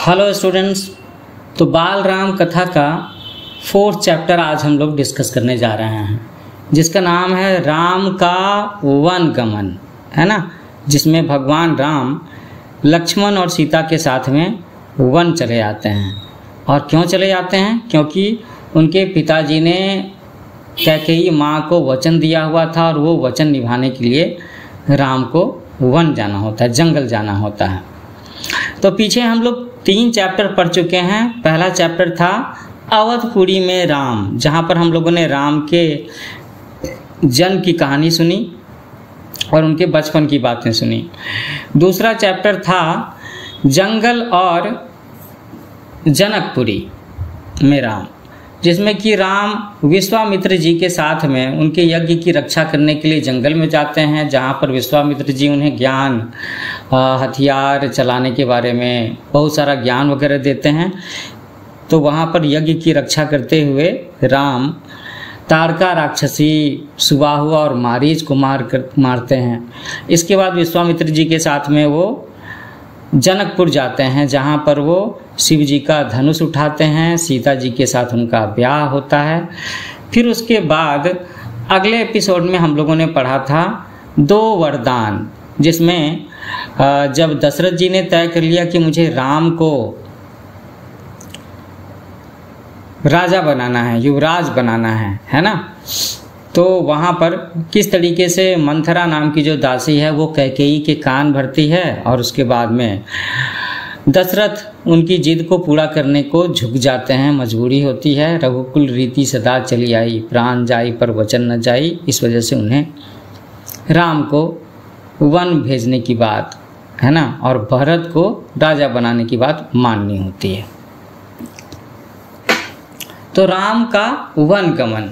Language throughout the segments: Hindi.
Hello students. तो बाल राम कथा का 4th चैप्टर आज हम लोग डिस्कस करने जा रहे हैं, जिसका नाम है राम का वन गमन, है ना। जिसमें भगवान राम लक्ष्मण और सीता के साथ में वन चले जाते हैं। और क्यों चले जाते हैं? क्योंकि उनके पिताजी ने कैकेयी माँ को वचन दिया हुआ था और वो वचन निभाने के लिए राम को वन जाना होता है, जंगल जाना होता है। तो पीछे हम लोग 3 चैप्टर पढ़ चुके हैं। पहला चैप्टर था अवधपुरी में राम, जहाँ पर हम लोगों ने राम के जन्म की कहानी सुनी और उनके बचपन की बातें सुनी। दूसरा चैप्टर था जंगल और जनकपुरी में राम, जिसमें कि राम विश्वामित्र जी के साथ में उनके यज्ञ की रक्षा करने के लिए जंगल में जाते हैं, जहाँ पर विश्वामित्र जी उन्हें ज्ञान, हथियार चलाने के बारे में बहुत सारा ज्ञान वगैरह देते हैं। तो वहाँ पर यज्ञ की रक्षा करते हुए राम तारका राक्षसी, सुबाहु और मारीच को मारते हैं। इसके बाद विश्वामित्र जी के साथ में वो जनकपुर जाते हैं, जहाँ पर वो शिव जी का धनुष उठाते हैं, सीता जी के साथ उनका ब्याह होता है। फिर उसके बाद अगले एपिसोड में हम लोगों ने पढ़ा था 2 वरदान, जिसमें जब दशरथ जी ने तय कर लिया कि मुझे राम को राजा बनाना है, युवराज बनाना है ना। तो वहाँ पर किस तरीके से मंथरा नाम की जो दासी है वो कैकेयी के कान भरती है और उसके बाद में दशरथ उनकी जिद को पूरा करने को झुक जाते हैं, मजबूरी होती है। रघुकुल रीति सदा चली आई, प्राण जाई पर वचन न जाई। इस वजह से उन्हें राम को वन भेजने की बात, है ना, और भरत को राजा बनाने की बात माननी होती है। तो राम का वन गमन।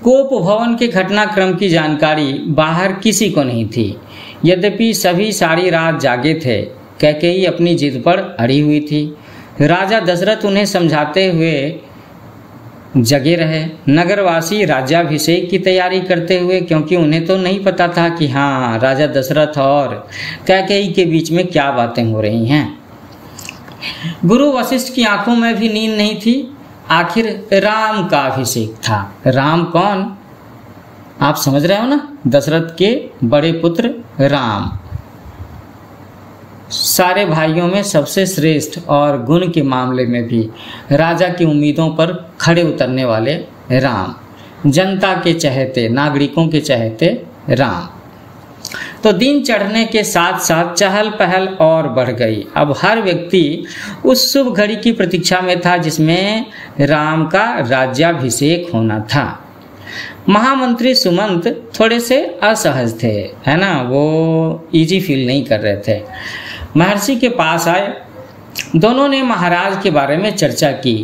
कोप भवन के घटनाक्रम की जानकारी बाहर किसी को नहीं थी। यद्यपि सभी सारी रात जागे थे, कैकेयी अपनी जिद पर अड़ी हुई थी। राजा दशरथ उन्हें समझाते हुए जगे रहे। नगरवासी राज्याभिषेक की तैयारी करते हुए, क्योंकि उन्हें तो नहीं पता था कि हाँ, राजा दशरथ और कैकेयी के बीच में क्या बातें हो रही हैं। गुरु वशिष्ठ की आंखों में भी नींद नहीं थी। आखिर राम का अभिषेक था। राम कौन? आप समझ रहे हो ना, दशरथ के बड़े पुत्र राम, सारे भाइयों में सबसे श्रेष्ठ और गुण के मामले में भी राजा की उम्मीदों पर खड़े उतरने वाले राम, जनता के चहेते, नागरिकों के चहेते राम। तो दिन चढ़ने के साथ साथ चहल पहल और बढ़ गई। अब हर व्यक्ति उस शुभ घड़ी की प्रतीक्षा में था जिसमें राम का राज्याभिषेक होना था। महामंत्री सुमंत थोड़े से असहज थे, है ना, वो इजी फील नहीं कर रहे थे। महर्षि के पास आए। दोनों ने महाराज के बारे में चर्चा की,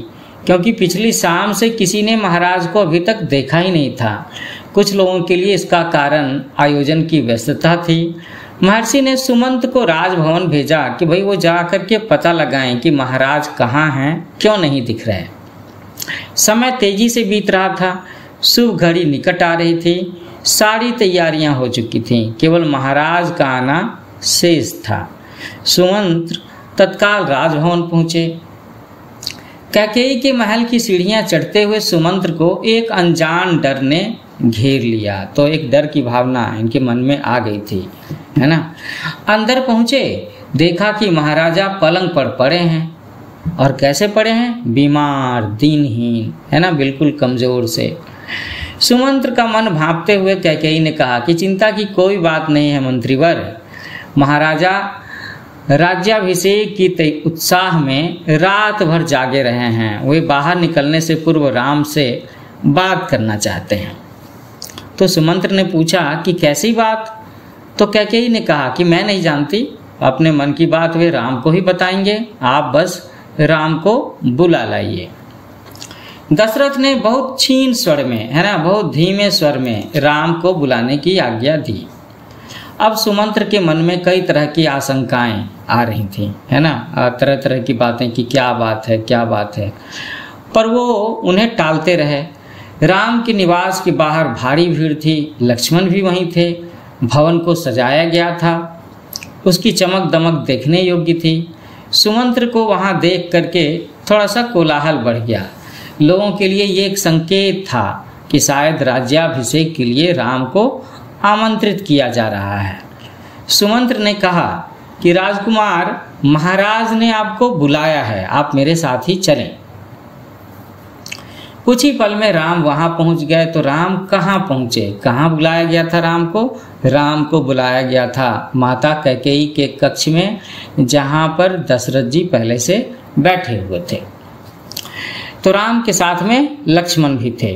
क्योंकि पिछली शाम से किसी ने महाराज को अभी तक देखा ही नहीं था। कुछ लोगों के लिए इसका कारण आयोजन की व्यस्तता थी। महर्षि ने सुमंत को राजभवन भेजा कि भाई वो जा करके पता लगाएं कि महाराज कहाँ हैं, क्यों नहीं दिख रहे। समय तेजी से बीत रहा था। शुभ घड़ी निकट आ रही थी। सारी तैयारियां हो चुकी थीं, केवल महाराज का आना शेष था। सुमंत तत्काल राजभवन पहुंचे। कैकेयी के महल की सीढ़ियां चढ़ते हुए सुमंत्र को एक अनजान डर ने घेर लिया। तो एक डर की भावना इनके मन में आ गई थी, है ना। अंदर पहुंचे, देखा कि महाराजा पलंग पर पड़े हैं। और कैसे पड़े हैं? बीमार, दीनहीन, है ना, बिल्कुल कमजोर से। सुमंत्र का मन भांपते हुए कैकेयी ने कहा कि चिंता की कोई बात नहीं है मंत्रीवर। महाराजा राज्याभिषेक की उत्साह में रात भर जागे रहे हैं। वे बाहर निकलने से पूर्व राम से बात करना चाहते हैं। तो सुमंत्र ने पूछा कि कैसी बात? तो कैकेयी ने कहा कि मैं नहीं जानती, अपने मन की बात वे राम को ही बताएंगे, आप बस राम को बुला लाइए। दशरथ ने बहुत क्षीण स्वर में, है ना, बहुत धीमे स्वर में राम को बुलाने की आज्ञा दी। अब सुमंत्र के मन में कई तरह की आशंकाएं आ रही थी, है ना, तरह तरह की बातें कि क्या बात है, क्या बात है, पर वो उन्हें टालते रहे। राम के निवास के बाहर भारी भीड़ थी। लक्ष्मण भी वहीं थे। भवन को सजाया गया था, उसकी चमक दमक देखने योग्य थी। सुमंत्र को वहां देख करके थोड़ा सा कोलाहल बढ़ गया। लोगों के लिए ये एक संकेत था कि शायद राज्याभिषेक के लिए राम को आमंत्रित किया जा रहा है। सुमंत्र ने कहा कि राजकुमार, महाराज ने आपको बुलाया है, आप मेरे साथ ही चलें। कुछ ही पल में राम वहां पहुंच गए। तो राम कहाँ पहुंचे? कहाँ बुलाया गया था राम को? राम को बुलाया गया था माता कैकेयी के कक्ष में, जहां पर दशरथ जी पहले से बैठे हुए थे। तो राम के साथ में लक्ष्मण भी थे।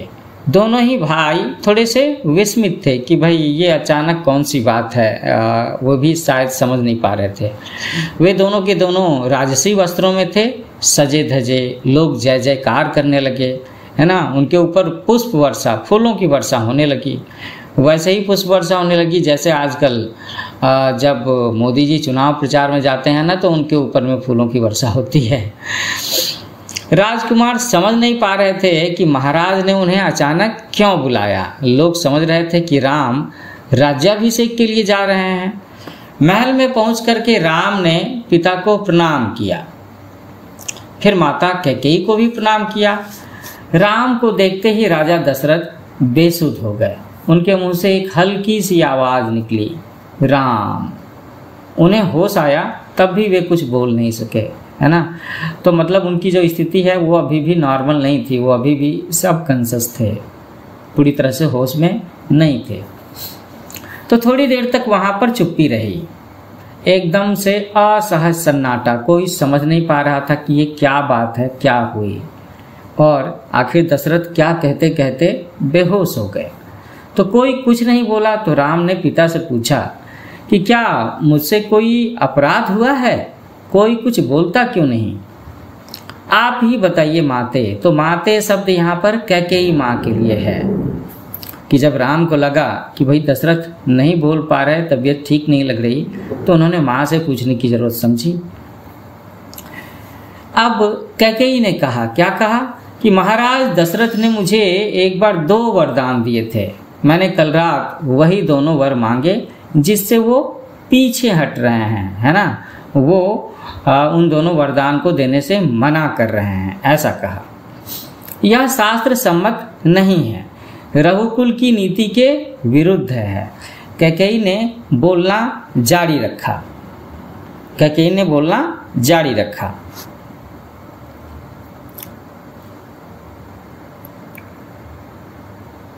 दोनों ही भाई थोड़े से विस्मित थे कि भाई ये अचानक कौन सी बात है, वो भी शायद समझ नहीं पा रहे थे। वे दोनों के दोनों राजसी वस्त्रों में थे, सजे धजे। लोग जय जयकार करने लगे, है ना। उनके ऊपर पुष्प वर्षा, फूलों की वर्षा होने लगी। वैसे ही पुष्प वर्षा होने लगी जैसे आजकल जब मोदी जी चुनाव प्रचार में जाते हैं ना, तो उनके ऊपर में फूलों की वर्षा होती है। राजकुमार समझ नहीं पा रहे थे कि महाराज ने उन्हें अचानक क्यों बुलाया। लोग समझ रहे थे कि राम राज्याभिषेक के लिए जा रहे हैं। महल में पहुंच करके राम ने पिता को प्रणाम किया, फिर माता कैकेयी को भी प्रणाम किया। राम को देखते ही राजा दशरथ बेसुध हो गए। उनके मुंह से एक हल्की सी आवाज निकली, राम। उन्हें होश आया, तब भी वे कुछ बोल नहीं सके, है ना। तो मतलब उनकी जो स्थिति है वो अभी भी नॉर्मल नहीं थी, वो अभी भी सब कॉन्शियस थे, पूरी तरह से होश में नहीं थे। तो थोड़ी देर तक वहां पर चुप्पी रही। एकदम से असहज सन्नाटा, कोई समझ नहीं पा रहा था कि ये क्या बात है, क्या हुई। और आखिर दशरथ क्या कहते कहते बेहोश हो गए। तो कोई कुछ नहीं बोला। तो राम ने पिता से पूछा कि क्या मुझसे कोई अपराध हुआ है? कोई कुछ बोलता क्यों नहीं? आप ही बताइए माते। तो माते शब्द यहाँ पर कैकेयी माँ के लिए है कि जब राम को लगा कि भाई दशरथ नहीं बोल पा रहे, तबीयत ठीक नहीं लग रही, तो उन्होंने माँ से पूछने की जरूरत समझी। अब कैकेयी ने कहा, क्या कहा कि महाराज दशरथ ने मुझे एक बार 2 वरदान दिए थे। मैंने कल रात वही दोनों वर मांगे जिससे वो पीछे हट रहे हैं, है ना। वो उन दोनों वरदान को देने से मना कर रहे हैं, ऐसा कहा। यह शास्त्र सम्मत नहीं है, रघुकुल की नीति के विरुद्ध है। कैकेयी ने बोलना जारी रखा। कैकेयी ने बोलना जारी रखा।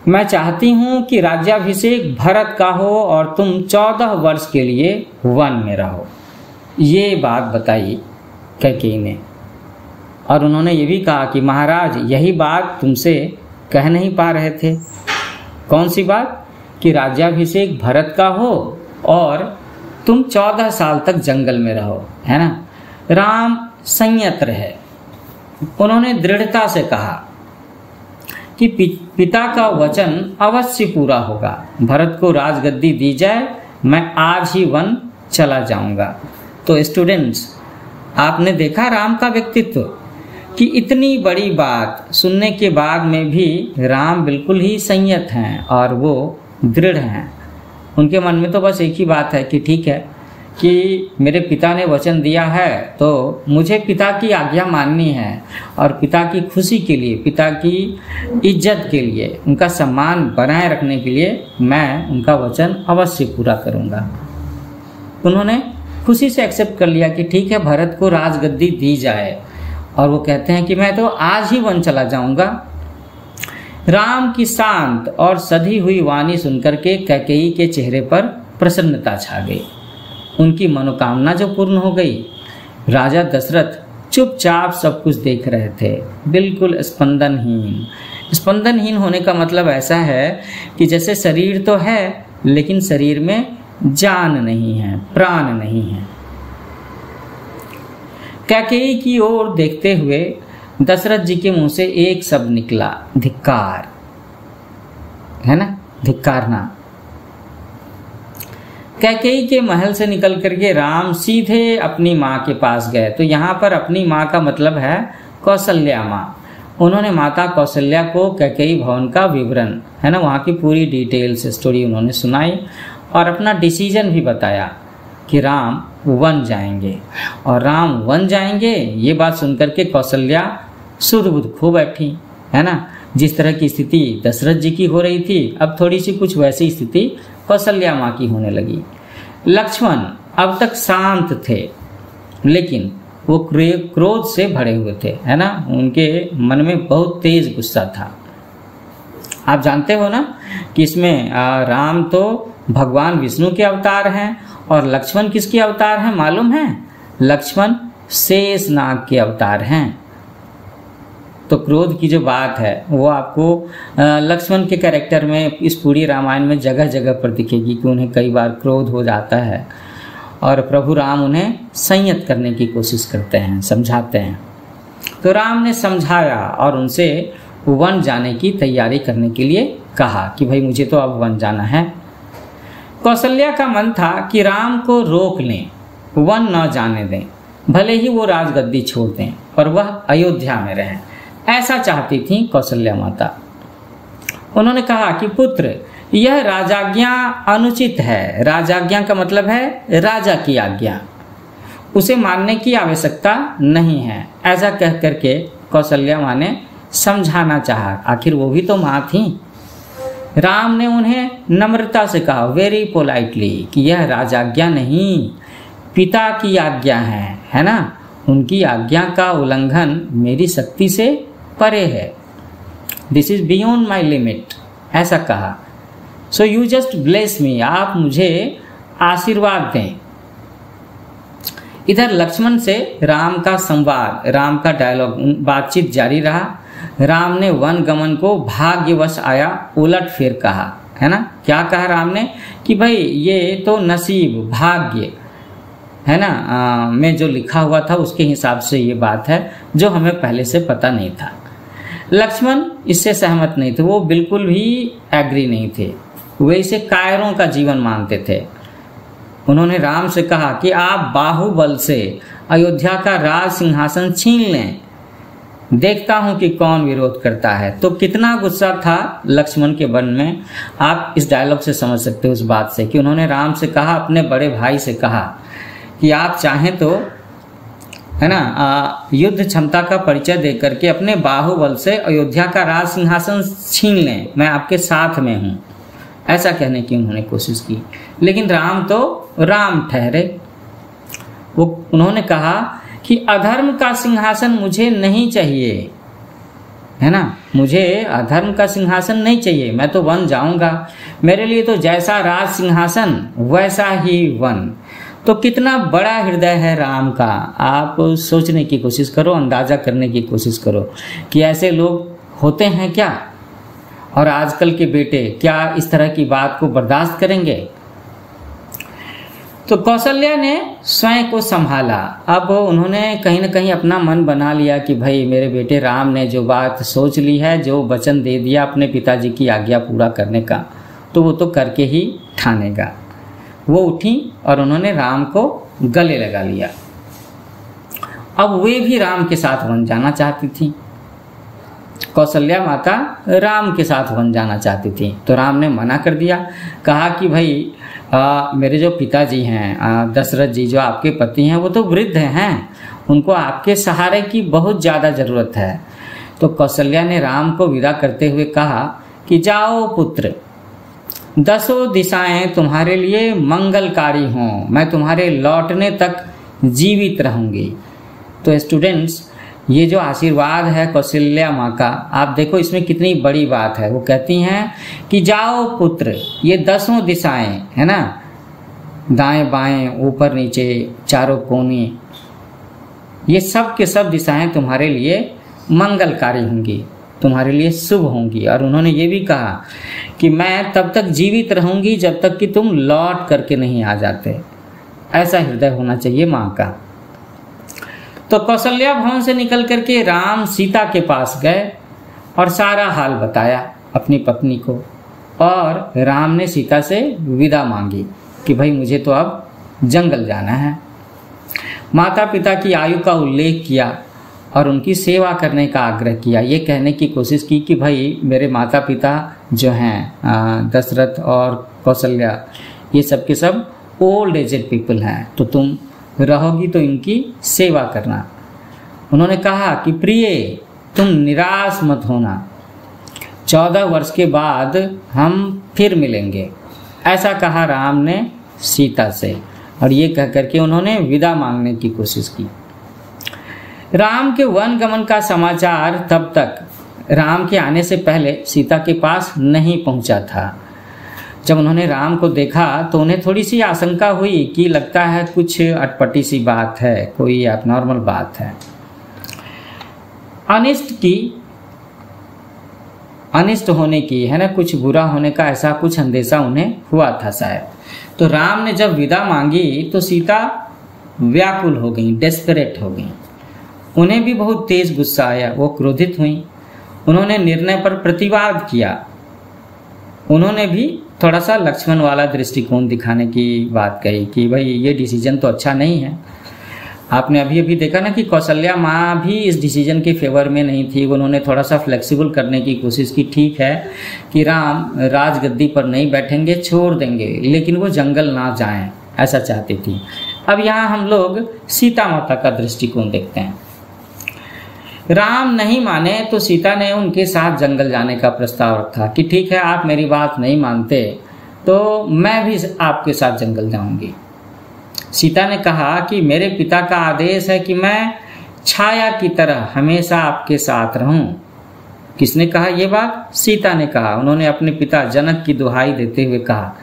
मैं चाहती हूं कि राज्याभिषेक भरत का हो और तुम 14 वर्ष के लिए वन में रहो। ये बात बताई कैकेयी ने। और उन्होंने ये भी कहा कि महाराज यही बात तुमसे कह नहीं पा रहे थे। कौन सी बात? कि राज्याभिषेक भरत का हो और तुम 14 साल तक जंगल में रहो, है ना। राम संयत रहे। उन्होंने दृढ़ता से कहा कि पिता का वचन अवश्य पूरा होगा। भरत को राजगद्दी दी जाए, मैं आज ही वन चला जाऊंगा। तो स्टूडेंट्स, आपने देखा राम का व्यक्तित्व कि इतनी बड़ी बात सुनने के बाद में भी राम बिल्कुल ही संयत हैं और वो दृढ़ हैं। उनके मन में तो बस एक ही बात है कि ठीक है कि मेरे पिता ने वचन दिया है तो मुझे पिता की आज्ञा माननी है, और पिता की खुशी के लिए, पिता की इज्जत के लिए, उनका सम्मान बनाए रखने के लिए मैं उनका वचन अवश्य पूरा करूंगा। उन्होंने खुशी से एक्सेप्ट कर लिया कि ठीक है, भरत को राजगद्दी दी जाए। और वो कहते हैं कि मैं तो आज ही वन चला जाऊंगा। राम की शांत और सधी हुई वाणी सुनकर के कैकेयी के चेहरे पर प्रसन्नता छा गई। उनकी मनोकामना जो पूर्ण हो गई। राजा दशरथ चुपचाप सब कुछ देख रहे थे, बिल्कुल स्पंदनहीन। स्पंदनहीन होने का मतलब ऐसा है कि जैसे शरीर तो है लेकिन शरीर में जान नहीं है, प्राण नहीं है। कैकेयी की ओर देखते हुए दशरथ जी के मुंह से एक शब्द निकला, धिक्कार, है ना, धिक्कारना। कैकेयी के महल से निकल करके राम सीधे अपनी माँ के पास गए। तो यहाँ पर अपनी माँ का मतलब है कौशल्या माँ। उन्होंने माता कौशल्या को कैकेयी भवन का विवरण, है ना, वहाँ की पूरी डिटेल्स स्टोरी उन्होंने सुनाई और अपना डिसीजन भी बताया। कि राम वन जाएंगे, और राम वन जाएंगे ये बात सुनकर के कौशल्या सुध-बुध खो बैठी, है ना। जिस तरह की स्थिति दशरथ जी की हो रही थी, अब थोड़ी सी कुछ वैसी स्थिति कौशल्या माँ की होने लगी। लक्ष्मण अब तक शांत थे, लेकिन वो क्रोध से भरे हुए थे, है ना। उनके मन में बहुत तेज गुस्सा था। आप जानते हो ना कि इसमें राम तो भगवान विष्णु के अवतार हैं, और लक्ष्मण किसके अवतार हैं मालूम है? लक्ष्मण शेषनाग के अवतार हैं। तो क्रोध की जो बात है वो आपको लक्ष्मण के कैरेक्टर में इस पूरी रामायण में जगह जगह पर दिखेगी कि उन्हें कई बार क्रोध हो जाता है, और प्रभु राम उन्हें संयत करने की कोशिश करते हैं, समझाते हैं। तो राम ने समझाया और उनसे वन जाने की तैयारी करने के लिए कहा कि भाई मुझे तो अब वन जाना है। कौशल्या का मन था कि राम को रोक लें, वन न जाने दें, भले ही वो राजगद्दी छोड़ दें पर वह अयोध्या में रहें, ऐसा चाहती थी कौशल्या माता। उन्होंने कहा कि पुत्र, यह राजाज्ञा अनुचित है। राजाज्ञा का मतलब है राजा की आज्ञा, उसे मानने की आवश्यकता नहीं है। ऐसा कह करके कौशल्या माँ ने समझाना चाहा, आखिर वो भी तो माँ थी। राम ने उन्हें नम्रता से कहा, वेरी पोलाइटली, कि यह राजाज्ञा नहीं, पिता की आज्ञा है ना। उनकी आज्ञा का उल्लंघन मेरी शक्ति से परे है। This is beyond my limit, ऐसा कहा। So you just bless me, आप मुझे आशीर्वाद दें। इधर लक्ष्मण से राम का संवाद, राम का डायलॉग, बातचीत जारी रहा। राम ने वन गमन को भाग्यवश आया उलट फेर कहा, है ना। क्या कहा राम ने कि भाई ये तो नसीब, भाग्य है ना, में जो लिखा हुआ था उसके हिसाब से ये बात है, जो हमें पहले से पता नहीं था। लक्ष्मण इससे सहमत नहीं थे, वो बिल्कुल भी एग्री नहीं थे, वे इसे कायरों का जीवन मानते थे। उन्होंने राम से कहा कि आप बाहुबल से अयोध्या का राज सिंहासन छीन लें, देखता हूं कि कौन विरोध करता है। तो कितना गुस्सा था लक्ष्मण के मन में, आप इस डायलॉग से समझ सकते हो उस बात से कि उन्होंने राम से कहा, अपने बड़े भाई से कहा कि आप चाहें तो, है ना, युद्ध क्षमता का परिचय देकर के अपने बाहुबल से अयोध्या का राज सिंहासन छीन लें, मैं आपके साथ में हूं, ऐसा कहने की उन्होंने कोशिश की। लेकिन राम तो राम ठहरे। वो उन्होंने कहा कि अधर्म का सिंहासन मुझे नहीं चाहिए, है ना, मुझे अधर्म का सिंहासन नहीं चाहिए, मैं तो वन जाऊंगा, मेरे लिए तो जैसा राज सिंहासन वैसा ही वन। तो कितना बड़ा हृदय है राम का, आप सोचने की कोशिश करो, अंदाजा करने की कोशिश करो कि ऐसे लोग होते हैं क्या, और आजकल के बेटे क्या इस तरह की बात को बर्दाश्त करेंगे। तो कौशल्या ने स्वयं को संभाला। अब उन्होंने कहीं ना कहीं अपना मन बना लिया कि भाई मेरे बेटे राम ने जो बात सोच ली है, जो वचन दे दिया अपने पिताजी की आज्ञा पूरा करने का, तो वो तो करके ही ठानेगा। वो उठी और उन्होंने राम को गले लगा लिया। अब वे भी राम के साथ वन जाना चाहती थी। कौशल्या माता राम के साथ वन जाना चाहती थी, तो राम ने मना कर दिया, कहा कि भाई मेरे जो पिताजी हैं दशरथ जी, जो आपके पति हैं, वो तो वृद्ध हैं, उनको आपके सहारे की बहुत ज़्यादा ज़रूरत है। तो कौशल्या ने राम को विदा करते हुए कहा कि जाओ पुत्र, 10 दिशाएं तुम्हारे लिए मंगलकारी हों, मैं तुम्हारे लौटने तक जीवित रहूंगी। तो स्टूडेंट्स, ये जो आशीर्वाद है कौशल्या माँ का, आप देखो इसमें कितनी बड़ी बात है। वो कहती हैं कि जाओ पुत्र, ये 10 दिशाएं, है ना, दाएं बाएं ऊपर नीचे चारों कोने, ये सब के सब दिशाएं तुम्हारे लिए मंगलकारी होंगी, तुम्हारे लिए शुभ होंगी। और उन्होंने ये भी कहा कि मैं तब तक जीवित रहूंगी जब तक कि तुम लौट करके नहीं आ जाते। ऐसा हृदय होना चाहिए माँ का। तो कौशल्या भवन से निकल करके राम सीता के पास गए और सारा हाल बताया अपनी पत्नी को, और राम ने सीता से विदा मांगी कि भाई मुझे तो अब जंगल जाना है। माता पिता की आयु का उल्लेख किया और उनकी सेवा करने का आग्रह किया, ये कहने की कोशिश की कि भाई मेरे माता पिता जो हैं दशरथ और कौशल्या, ये सब के सब ओल्ड एजेड पीपल हैं, तो तुम रहोगी तो इनकी सेवा करना। उन्होंने कहा कि प्रिय तुम निराश मत होना, 14 वर्ष के बाद हम फिर मिलेंगे, ऐसा कहा राम ने सीता से। और ये कह करके उन्होंने विदा मांगने की कोशिश की। राम के वन गमन का समाचार तब तक राम के आने से पहले सीता के पास नहीं पहुंचा था। जब उन्होंने राम को देखा तो उन्हें थोड़ी सी आशंका हुई कि लगता है कुछ अटपटी सी बात है, कोई एबनॉर्मल बात है। अनिष्ट होने की है ना, कुछ बुरा होने का ऐसा कुछ अंदेशा उन्हें हुआ था शायद। तो राम ने जब विदा मांगी तो सीता व्याकुल हो गई, डेस्परेट हो गई। उन्हें भी बहुत तेज गुस्सा आया, वो क्रोधित हुई। उन्होंने निर्णय पर प्रतिवाद किया। उन्होंने भी थोड़ा सा लक्ष्मण वाला दृष्टिकोण दिखाने की बात कही कि भाई ये डिसीजन तो अच्छा नहीं है। आपने अभी अभी देखा ना कि कौशल्या माँ भी इस डिसीजन के फेवर में नहीं थी। उन्होंने थोड़ा सा फ्लेक्सिबल करने की कोशिश की। ठीक है कि राम राजगद्दी पर नहीं बैठेंगे, छोड़ देंगे, लेकिन वो जंगल ना जाएं, ऐसा चाहती थी। अब यहाँ हम लोग सीता माता का दृष्टिकोण देखते हैं। राम नहीं माने तो सीता ने उनके साथ जंगल जाने का प्रस्ताव रखा कि ठीक है, आप मेरी बात नहीं मानते तो मैं भी आपके साथ जंगल जाऊंगी। सीता ने कहा कि मेरे पिता का आदेश है कि मैं छाया की तरह हमेशा आपके साथ रहूं। किसने कहा ये बात? सीता ने कहा। उन्होंने अपने पिता जनक की दुहाई देते हुए कहा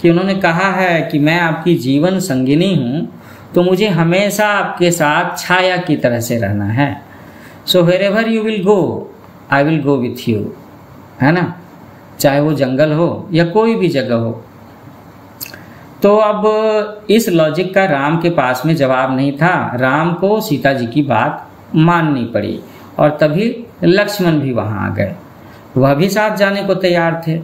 कि उन्होंने कहा है कि मैं आपकी जीवन संगिनी हूं, तो मुझे हमेशा आपके साथ छाया की तरह से रहना है। सो wherever you will go, I will go with you, है ना, चाहे वो जंगल हो या कोई भी जगह हो। तो अब इस लॉजिक का राम के पास में जवाब नहीं था। राम को सीता जी की बात माननी पड़ी और तभी लक्ष्मण भी वहां आ गए। वह भी साथ जाने को तैयार थे।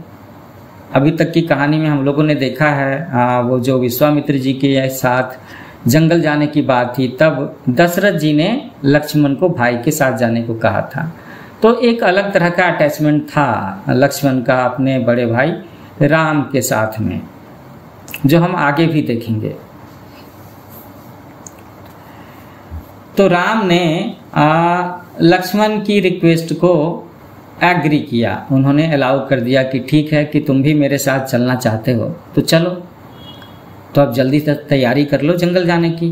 अभी तक की कहानी में हम लोगों ने देखा है वो जो विश्वामित्र जी के साथ जंगल जाने की बात थी, तब दशरथ जी ने लक्ष्मण को भाई के साथ जाने को कहा था। तो एक अलग तरह का अटैचमेंट था लक्ष्मण का अपने बड़े भाई राम के साथ में, जो हम आगे भी देखेंगे। तो राम ने लक्ष्मण की रिक्वेस्ट को एग्री किया। उन्होंने अलाउ कर दिया कि ठीक है कि तुम भी मेरे साथ चलना चाहते हो तो चलो, तो अब जल्दी से तैयारी कर लो जंगल जाने की।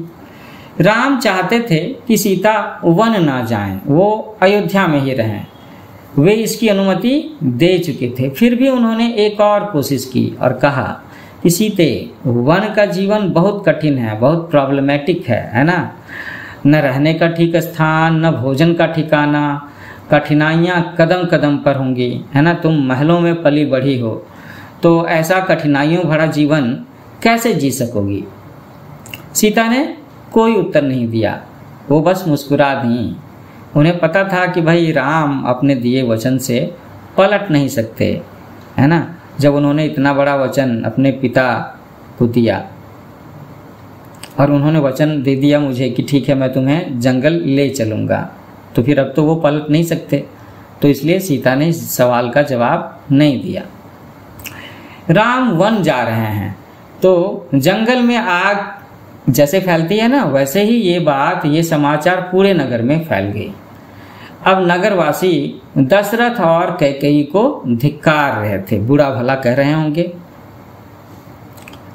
राम चाहते थे कि सीता वन ना जाएं, वो अयोध्या में ही रहें। वे इसकी अनुमति दे चुके थे। फिर भी उन्होंने एक और कोशिश की और कहा कि सीते, वन का जीवन बहुत कठिन है, बहुत प्रॉब्लमेटिक है ना। न रहने का ठीक स्थान, न भोजन का ठिकाना, कठिनाइयाँ कदम कदम पर होंगी, है ना। तुम महलों में पली बढ़ी हो, तो ऐसा कठिनाइयों भरा जीवन कैसे जी सकोगी? सीता ने कोई उत्तर नहीं दिया, वो बस मुस्कुरा दी। उन्हें पता था कि भाई राम अपने दिए वचन से पलट नहीं सकते, है ना। जब उन्होंने इतना बड़ा वचन अपने पिता को दिया और उन्होंने वचन दे दिया मुझे कि ठीक है मैं तुम्हें जंगल ले चलूँगा, तो फिर अब तो वो पलट नहीं सकते। तो इसलिए सीता ने इस सवाल का जवाब नहीं दिया। राम वन जा रहे हैं तो जंगल में आग जैसे फैलती है ना, वैसे ही ये समाचार पूरे नगर में फैल गई। अब नगरवासी दशरथ और कैकेयी को धिक्कार रहे थे, बुरा भला कह रहे होंगे।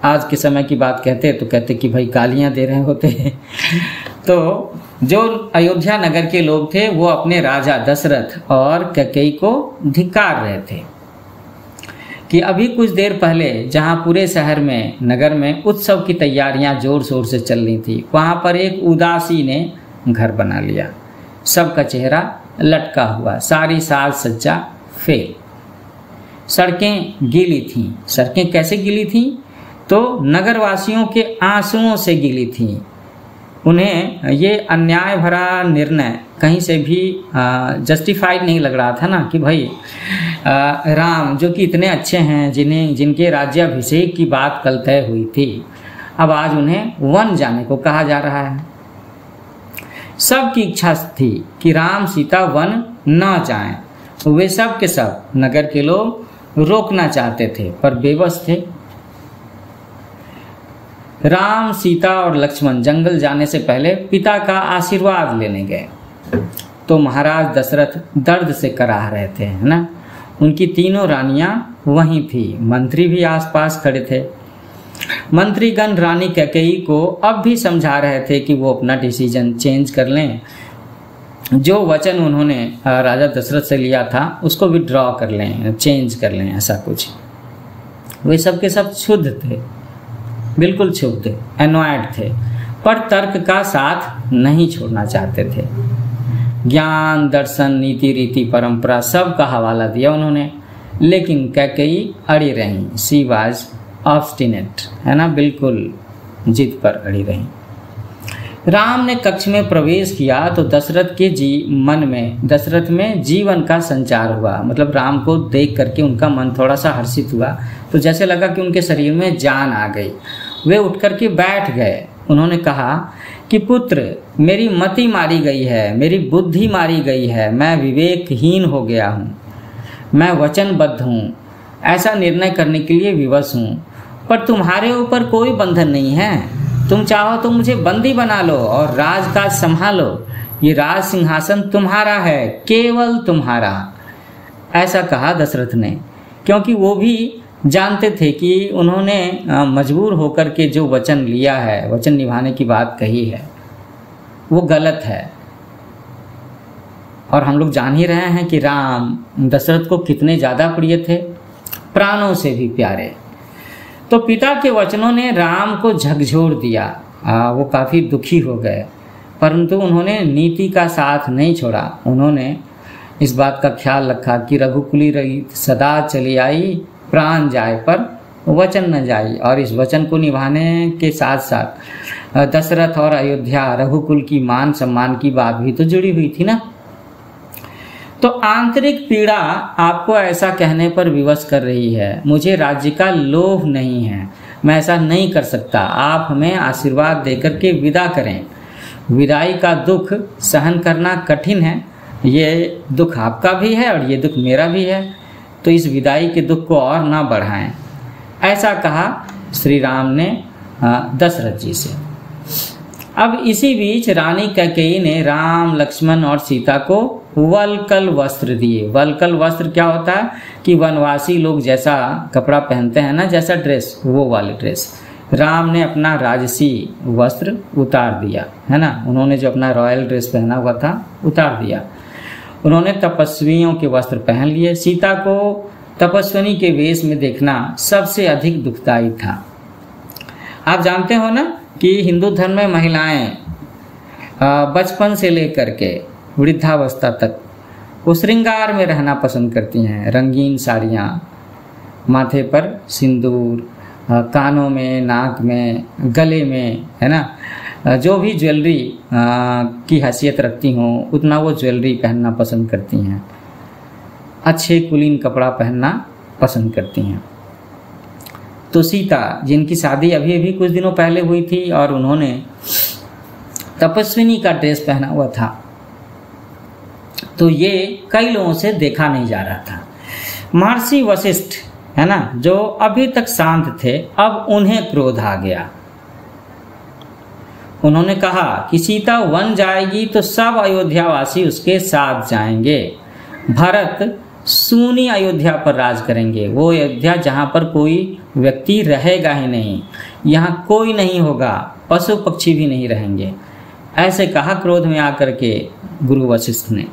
आज के समय की बात कहते तो कहते कि भाई गालियां दे रहे होते। तो जो अयोध्या नगर के लोग थे वो अपने राजा दशरथ और कैकेयी को धिक्कार रहे थे कि अभी कुछ देर पहले जहां पूरे शहर में, नगर में उत्सव की तैयारियां जोर शोर से चल रही थी, वहां पर एक उदासी ने घर बना लिया। सबका चेहरा लटका हुआ, सारी साज सज्जा फेल। सड़कें गीली थीं। सड़कें कैसे गीली थीं? तो नगरवासियों के आंसुओं से गीली थीं। उन्हें ये अन्याय भरा निर्णय कहीं से भी जस्टिफाइड नहीं लग रहा था ना कि भाई राम जो कि इतने अच्छे हैं, जिनके राज्याभिषेक की बात कल तय हुई थी, अब आज उन्हें वन जाने को कहा जा रहा है। सबकी इच्छा थी कि राम सीता वन न जाएं। वे सब के सब नगर के लोग रोकना चाहते थे पर बेबस थे। राम, सीता और लक्ष्मण जंगल जाने से पहले पिता का आशीर्वाद लेने गए तो महाराज दशरथ दर्द से कराह रहे थे, है ना। उनकी तीनों रानियां वहीं थी, मंत्री भी आसपास खड़े थे। मंत्रीगण रानी कैकेयी को अब भी समझा रहे थे कि वो अपना डिसीजन चेंज कर लें, जो वचन उन्होंने राजा दशरथ से लिया था उसको विड्रॉ कर लें, चेंज कर लें, ऐसा कुछ। वे सब के सब शुद्ध थे, बिल्कुल शुद्ध, एनॉयड थे, पर तर्क का साथ नहीं छोड़ना चाहते थे। ज्ञान, दर्शन, नीति, रीति, परंपरा सब का हवाला दिया उन्होंने, लेकिन कैकेयी अड़ी रही। शी वाज ऑब्स्टिनेट, है ना, बिल्कुल जिद पर अड़ी रही। राम ने कक्ष में प्रवेश किया तो दशरथ में जीवन का संचार हुआ। मतलब राम को देख करके उनका मन थोड़ा सा हर्षित हुआ, तो जैसे लगा कि उनके शरीर में जान आ गई। वे उठ करके बैठ गए। उन्होंने कहा कि पुत्र, मेरी मति मारी गई है, मेरी बुद्धि मारी गई है, मैं विवेकहीन हो गया हूँ, मैं वचनबद्ध हूँ, ऐसा निर्णय करने के लिए विवश हूँ, पर तुम्हारे ऊपर कोई बंधन नहीं है। तुम चाहो तो मुझे बंदी बना लो और राजकाज संभालो, ये राज सिंहासन तुम्हारा है, केवल तुम्हारा। ऐसा कहा दशरथ ने, क्योंकि वो भी जानते थे कि उन्होंने मजबूर होकर के जो वचन लिया है, वचन निभाने की बात कही है, वो गलत है। और हम लोग जान ही रहे हैं कि राम दशरथ को कितने ज़्यादा प्रिय थे, प्राणों से भी प्यारे। तो पिता के वचनों ने राम को झकझोर दिया। वो काफ़ी दुखी हो गए, परंतु उन्होंने नीति का साथ नहीं छोड़ा। उन्होंने इस बात का ख्याल रखा कि रघुकुली रही सदा चली आई, प्राण जाए पर वचन न जाई। और इस वचन को निभाने के साथ साथ दशरथ और अयोध्या, रघुकुल की मान सम्मान की बात भी तो जुड़ी हुई थी ना। तो आंतरिक पीड़ा आपको ऐसा कहने पर विवश कर रही है, मुझे राज्य का लोभ नहीं है, मैं ऐसा नहीं कर सकता, आप हमें आशीर्वाद देकर के विदा करें। विदाई का दुख सहन करना कठिन है, ये दुख आपका भी है और ये दुख मेरा भी है, तो इस विदाई के दुख को और ना बढ़ाएं। ऐसा कहा श्री राम ने दशरथ जी से। अब इसी बीच रानी कैकेयी ने राम, लक्ष्मण और सीता को वलकल वस्त्र दिए। वलकल वस्त्र क्या होता है कि वनवासी लोग जैसा कपड़ा पहनते हैं ना, जैसा ड्रेस, वो वाली ड्रेस। राम ने अपना राजसी वस्त्र उतार दिया, है ना। उन्होंने जो अपना रॉयल ड्रेस पहना हुआ था उतार दिया। उन्होंने तपस्वियों के वस्त्र पहन लिए। सीता को तपस्विनी के वेश में देखना सबसे अधिक दुखदायी था। आप जानते हो ना कि हिंदू धर्म में महिलाएं बचपन से लेकर के वृद्धावस्था तक वो श्रृंगार में रहना पसंद करती हैं। रंगीन साड़ियाँ, माथे पर सिंदूर, कानों में, नाक में, गले में, है ना, जो भी ज्वेलरी की हैसियत रखती हों उतना वो ज्वेलरी पहनना पसंद करती हैं। अच्छे कुलीन कपड़ा पहनना पसंद करती हैं। तो सीता, जिनकी शादी अभी अभी कुछ दिनों पहले हुई थी और उन्होंने तपस्विनी का ड्रेस पहना हुआ था, तो ये कई लोगों से देखा नहीं जा रहा था। महर्षि वशिष्ठ, है ना, जो अभी तक शांत थे, अब उन्हें क्रोध आ गया। उन्होंने कहा कि सीता वन जाएगी तो सब अयोध्यावासी उसके साथ जाएंगे। भरत सूनी अयोध्या पर राज करेंगे, वो अयोध्या जहाँ पर कोई व्यक्ति रहेगा ही नहीं, यहाँ कोई नहीं होगा, पशु पक्षी भी नहीं रहेंगे। ऐसे कहा क्रोध में आकर के गुरु वशिष्ठ ने।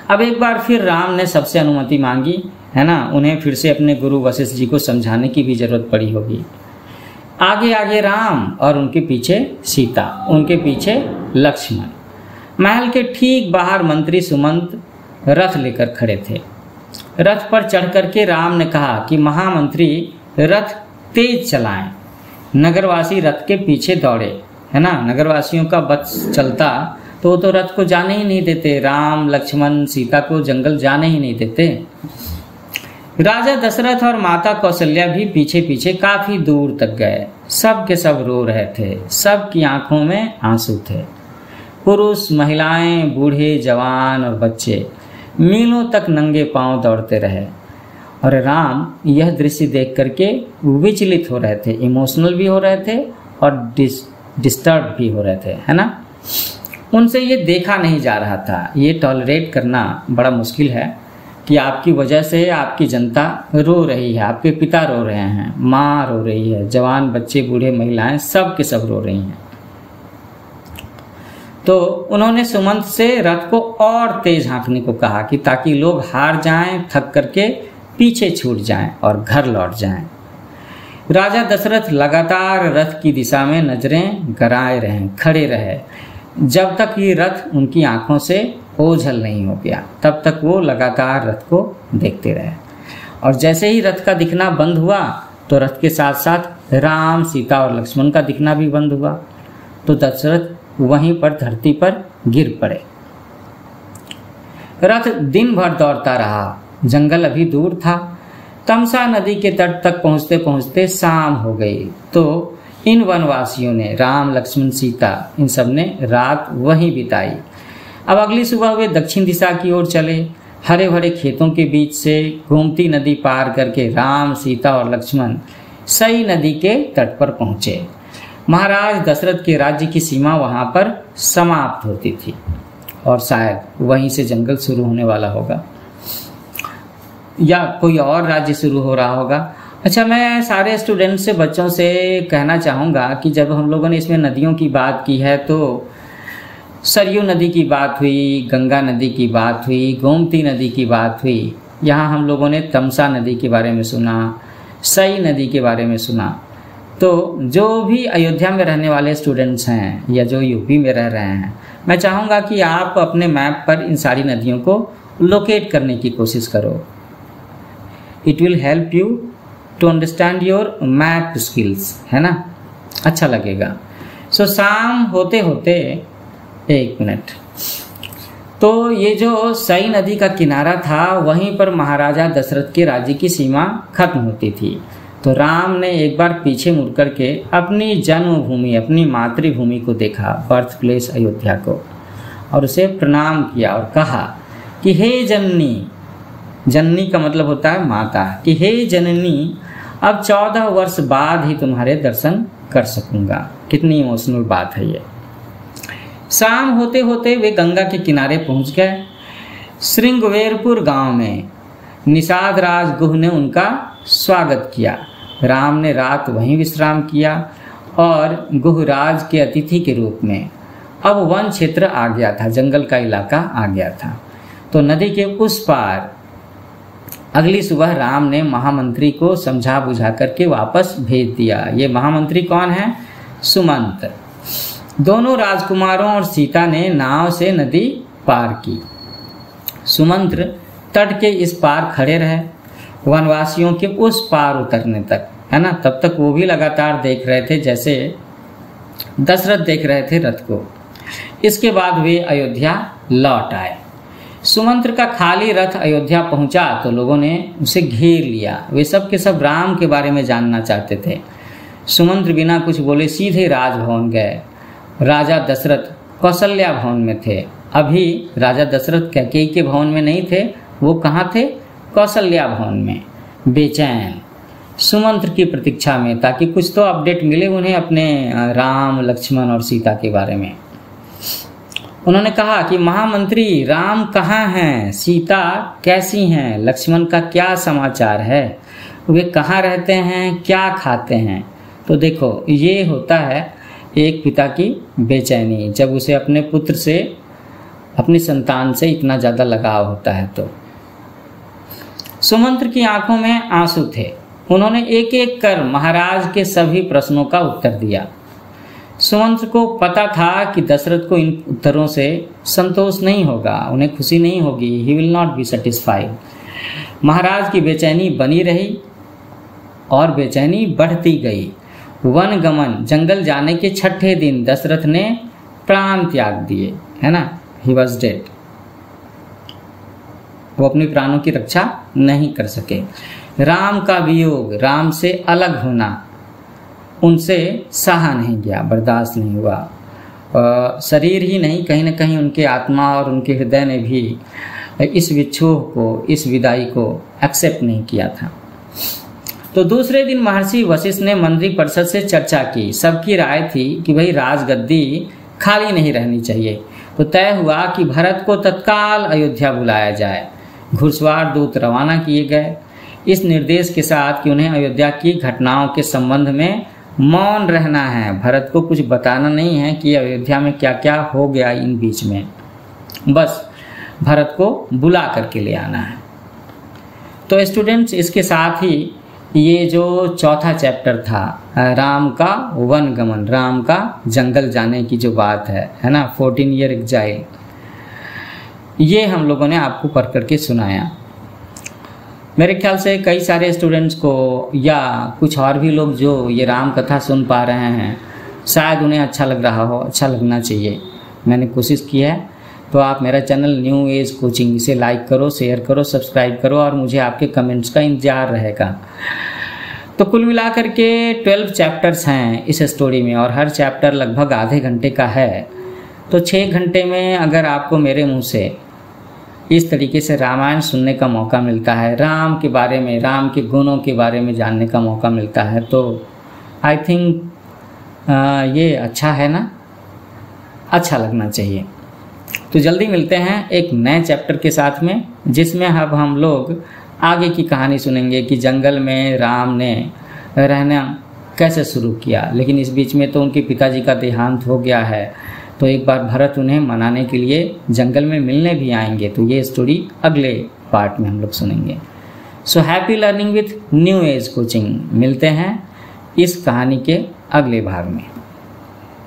अब एक बार फिर राम ने सबसे अनुमति मांगी, है ना। उन्हें फिर से अपने गुरु वशिष्ठ जी को समझाने की भी जरूरत पड़ी होगी। आगे आगे राम और उनके पीछे सीता, उनके पीछे लक्ष्मण। महल के ठीक बाहर मंत्री सुमंत रथ लेकर खड़े थे। रथ पर चढ़ करके राम ने कहा कि महामंत्री रथ तेज चलाएं। नगरवासी रथ के पीछे दौड़े, है ना। नगरवासियों का बस चलता तो रथ को जाने ही नहीं देते, राम, लक्ष्मण, सीता को जंगल जाने ही नहीं देते। राजा दशरथ और माता कौशल्या भी पीछे पीछे काफी दूर तक गए। सब के सब रो रहे थे, सबकी आंखों में आंसू थे। पुरुष, महिलाएं, बूढ़े, जवान और बच्चे मीलों तक नंगे पांव दौड़ते रहे। और राम यह दृश्य देख करके विचलित हो रहे थे, इमोशनल भी हो रहे थे और डिस्टर्ब भी हो रहे थे, है ना। उनसे ये देखा नहीं जा रहा था। ये टॉलरेट करना बड़ा मुश्किल है कि आपकी वजह से आपकी जनता रो रही है, आपके पिता रो रहे हैं, माँ रो रही है, जवान बच्चे बूढ़े महिलाएं सब के सब रो रही हैं। तो उन्होंने सुमंत से रथ को और तेज हाँकने को कहा कि ताकि लोग हार जाएं, थक करके पीछे छूट जाएं और घर लौट जाएं। राजा दशरथ लगातार रथ की दिशा में नजरें गड़ाए रहे, खड़े रहे, जब तक ये रथ उनकी आंखों से ओझल नहीं हो गया, तब तक वो लगातार रथ को देखते रहे। और जैसे ही रथ का दिखना बंद हुआ तो रथ के साथ साथ राम, सीता और लक्ष्मण का दिखना भी बंद हुआ। तो दशरथ वहीं पर धरती पर गिर पड़े। रथ दिन भर दौड़ता रहा, जंगल अभी दूर था। तमसा नदी के तट तक पहुंचते पहुंचते शाम हो गई। तो इन वनवासियों ने, राम, लक्ष्मण, सीता, इन सब ने रात वहीं बिताई। अब अगली सुबह वे दक्षिण दिशा की ओर चले। हरे भरे खेतों के बीच से गोमती नदी पार करके राम, सीता और लक्ष्मण सई नदी के तट पर पहुंचे। महाराज दशरथ के राज्य की सीमा वहां पर समाप्त होती थी और शायद वहीं से जंगल शुरू होने वाला होगा या कोई और राज्य शुरू हो रहा होगा। अच्छा, मैं सारे स्टूडेंट से, बच्चों से कहना चाहूँगा कि जब हम लोगों ने इसमें नदियों की बात की है तो सरयू नदी की बात हुई, गंगा नदी की बात हुई, गोमती नदी की बात हुई। यहाँ हम लोगों ने तमसा नदी के बारे में सुना, सई नदी के बारे में सुना। तो जो भी अयोध्या में रहने वाले स्टूडेंट्स हैं या जो यूपी में रह रहे हैं, मैं चाहूँगा कि आप अपने मैप पर इन सारी नदियों को लोकेट करने की कोशिश करो। It will help you to understand your map skills, है ना, अच्छा लगेगा। सो शाम होते होते, एक मिनट, तो ये जो सई नदी का किनारा था वहीं पर महाराजा दशरथ के राज्य की सीमा खत्म होती थी। तो राम ने एक बार पीछे मुड़ करके अपनी जन्मभूमि, अपनी मातृभूमि को देखा, बर्थ प्लेस अयोध्या को, और उसे प्रणाम किया और कहा कि हे जननी, जननी का मतलब होता है माता, कि हे जननी, अब 14 वर्ष बाद ही तुम्हारे दर्शन कर सकूंगा। कितनी इमोशनल बात है ये। शाम होते होते वे गंगा के किनारे पहुंच गए। श्रृंगवेरपुर गांव में निषाद राज गुह ने उनका स्वागत किया। राम ने रात वहीं विश्राम किया और गुहराज के अतिथि के रूप में अब वन क्षेत्र आ गया था, जंगल का इलाका आ गया था। तो नदी के उस पार अगली सुबह राम ने महामंत्री को समझा बुझा करके वापस भेज दिया। ये महामंत्री कौन है? सुमंत। दोनों राजकुमारों और सीता ने नाव से नदी पार की। सुमंत्र तट के इस पार खड़े रहे वनवासियों के उस पार उतरने तक, है ना। तब तक वो भी लगातार देख रहे थे जैसे दशरथ देख रहे थे रथ को। इसके बाद वे अयोध्या लौट आए। सुमंत्र का खाली रथ अयोध्या पहुंचा तो लोगों ने उसे घेर लिया। वे सब के सब राम के बारे में जानना चाहते थे। सुमंत्र बिना कुछ बोले सीधे राजभवन गए। राजा दशरथ कौशल्या भवन में थे। अभी राजा दशरथ कैकेयी के भवन में नहीं थे, वो कहाँ थे? कौशल्या भवन में, बेचैन सुमंत्र की प्रतीक्षा में, ताकि कुछ तो अपडेट मिले उन्हें अपने राम, लक्ष्मण और सीता के बारे में। उन्होंने कहा कि महामंत्री, राम कहाँ हैं? सीता कैसी हैं? लक्ष्मण का क्या समाचार है? वे कहाँ रहते हैं? क्या खाते हैं? तो देखो, ये होता है एक पिता की बेचैनी, जब उसे अपने पुत्र से, अपनी संतान से इतना ज़्यादा लगाव होता है। तो सुमंत्र की आंखों में आंसू थे। उन्होंने एक एक कर महाराज के सभी प्रश्नों का उत्तर दिया। सुमंत्र को पता था कि दशरथ को इन उत्तरों से संतोष नहीं होगा, उन्हें खुशी नहीं होगी। He will not be satisfied. महाराज की बेचैनी बनी रही और बेचैनी बढ़ती गई। वन गमन, जंगल जाने के 6ठे दिन दशरथ ने प्राण त्याग दिए, है ना। He was dead. वो अपने प्राणों की रक्षा नहीं कर सके। राम का वियोग, राम से अलग होना उनसे सहा नहीं गया, बर्दाश्त नहीं हुआ। शरीर ही नहीं, कहीं ना कहीं उनके आत्मा और उनके हृदय ने भी इस विक्षोभ को, इस विदाई को एक्सेप्ट नहीं किया था। तो दूसरे दिन महर्षि वशिष्ठ ने मंत्री परिषद से चर्चा की। सबकी राय थी कि भाई राजगद्दी खाली नहीं रहनी चाहिए। तो तय हुआ कि भरत को तत्काल अयोध्या बुलाया जाए। घुड़सवार दूत रवाना किए गए इस निर्देश के साथ कि उन्हें अयोध्या की घटनाओं के संबंध में मौन रहना है। भरत को कुछ बताना नहीं है कि अयोध्या में क्या क्या हो गया इन बीच में, बस भरत को बुला करके ले आना है। तो स्टूडेंट्स, इसके साथ ही ये जो चौथा चैप्टर था राम का वन गमन, राम का जंगल जाने की जो बात है ना, 14 ईयर एग्जाइल, ये हम लोगों ने आपको पढ़ करके सुनाया। मेरे ख्याल से कई सारे स्टूडेंट्स को या कुछ और भी लोग जो ये राम कथा सुन पा रहे हैं, शायद उन्हें अच्छा लग रहा हो, अच्छा लगना चाहिए। मैंने कोशिश की है। तो आप मेरा चैनल न्यू एज कोचिंग, इसे लाइक करो, शेयर करो, सब्सक्राइब करो और मुझे आपके कमेंट्स का इंतजार रहेगा। तो कुल मिलाकर के 12 चैप्टर्स हैं इस स्टोरी में और हर चैप्टर लगभग आधे घंटे का है। तो 6 घंटे में अगर आपको मेरे मुंह से इस तरीके से रामायण सुनने का मौका मिलता है, राम के बारे में, राम के गुणों के बारे में जानने का मौका मिलता है, तो आई थिंक ये अच्छा है ना, अच्छा लगना चाहिए। तो जल्दी मिलते हैं एक नए चैप्टर के साथ में, जिसमें अब हम लोग आगे की कहानी सुनेंगे कि जंगल में राम ने रहना कैसे शुरू किया। लेकिन इस बीच में तो उनके पिताजी का देहांत हो गया है, तो एक बार भरत उन्हें मनाने के लिए जंगल में मिलने भी आएंगे। तो ये स्टोरी अगले पार्ट में हम लोग सुनेंगे। So happy learning with new age coaching. मिलते हैं इस कहानी के अगले भाग में।